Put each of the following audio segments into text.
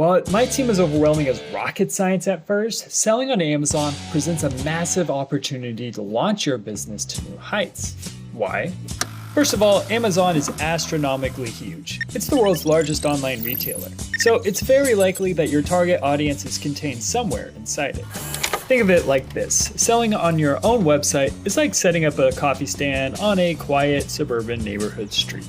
While it might seem as overwhelming as rocket science at first, selling on Amazon presents a massive opportunity to launch your business to new heights. Why? First of all, Amazon is astronomically huge. It's the world's largest online retailer, so it's very likely that your target audience is contained somewhere inside it. Think of it like this: selling on your own website is like setting up a coffee stand on a quiet suburban neighborhood street.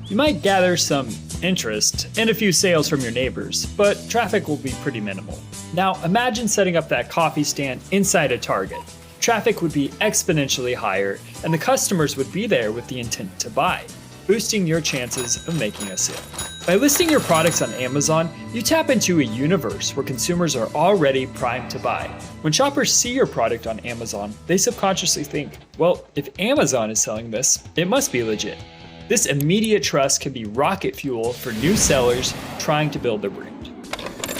You might gather some interest and a few sales from your neighbors, but traffic will be pretty minimal. Now imagine setting up that coffee stand inside a Target. Traffic would be exponentially higher, and the customers would be there with the intent to buy, boosting your chances of making a sale. By listing your products on Amazon, you tap into a universe where consumers are already primed to buy. When shoppers see your product on Amazon, they subconsciously think, well, if Amazon is selling this, it must be legit. This immediate trust can be rocket fuel for new sellers trying to build their brand.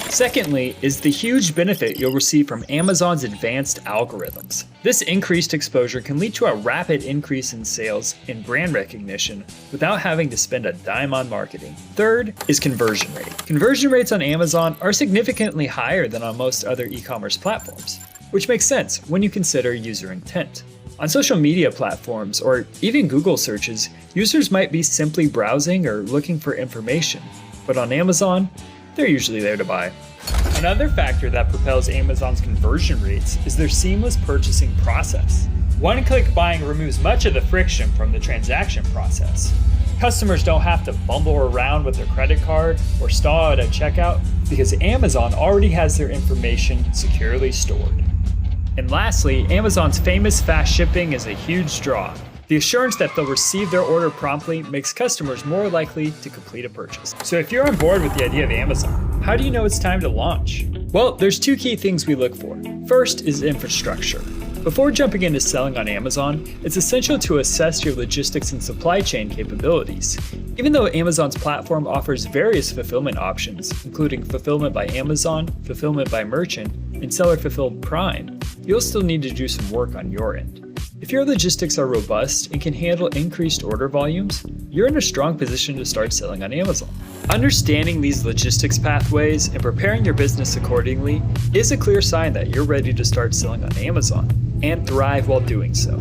Secondly is the huge benefit you'll receive from Amazon's advanced algorithms. This increased exposure can lead to a rapid increase in sales and brand recognition without having to spend a dime on marketing. Third is conversion rate. Conversion rates on Amazon are significantly higher than on most other e-commerce platforms, which makes sense when you consider user intent. On social media platforms or even Google searches, users might be simply browsing or looking for information, but on Amazon, they're usually there to buy. Another factor that propels Amazon's conversion rates is their seamless purchasing process. One-click buying removes much of the friction from the transaction process. Customers don't have to fumble around with their credit card or stall at a checkout because Amazon already has their information securely stored. And lastly, Amazon's famous fast shipping is a huge draw. The assurance that they'll receive their order promptly makes customers more likely to complete a purchase. So if you're on board with the idea of Amazon, how do you know it's time to launch? Well, there's two key things we look for. First is infrastructure. Before jumping into selling on Amazon, it's essential to assess your logistics and supply chain capabilities. Even though Amazon's platform offers various fulfillment options, including Fulfillment by Amazon, Fulfillment by Merchant, and Seller Fulfilled Prime, you'll still need to do some work on your end. If your logistics are robust and can handle increased order volumes, you're in a strong position to start selling on Amazon. Understanding these logistics pathways and preparing your business accordingly is a clear sign that you're ready to start selling on Amazon and thrive while doing so.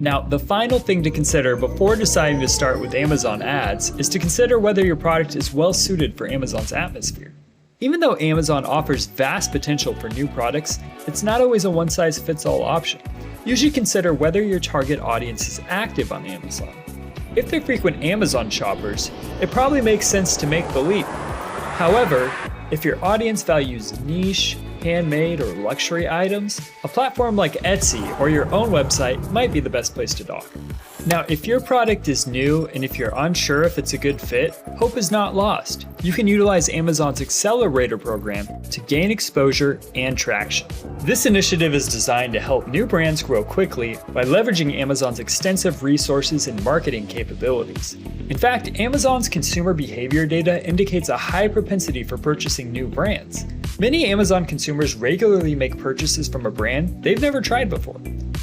Now, the final thing to consider before deciding to start with Amazon ads is to consider whether your product is well suited for Amazon's atmosphere. Even though Amazon offers vast potential for new products, it's not always a one-size-fits-all option. You should consider whether your target audience is active on Amazon. If they're frequent Amazon shoppers, it probably makes sense to make the leap. However, if your audience values niche, handmade, or luxury items, a platform like Etsy or your own website might be the best place to dock. Now, if your product is new and if you're unsure if it's a good fit, hope is not lost. You can utilize Amazon's Accelerator program to gain exposure and traction. This initiative is designed to help new brands grow quickly by leveraging Amazon's extensive resources and marketing capabilities. In fact, Amazon's consumer behavior data indicates a high propensity for purchasing new brands. Many Amazon consumers regularly make purchases from a brand they've never tried before.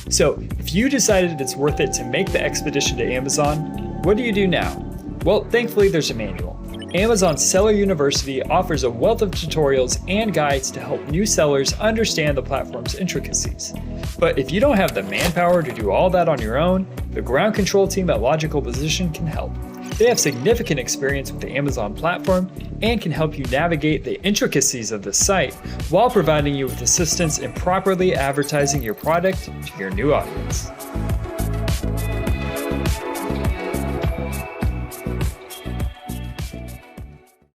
So, if you decided it's worth it to make the expedition to Amazon, what do you do now? Well, thankfully there's a manual. Amazon Seller University offers a wealth of tutorials and guides to help new sellers understand the platform's intricacies. But if you don't have the manpower to do all that on your own, the ground control team at Logical Position can help. They have significant experience with the Amazon platform and can help you navigate the intricacies of the site while providing you with assistance in properly advertising your product to your new audience.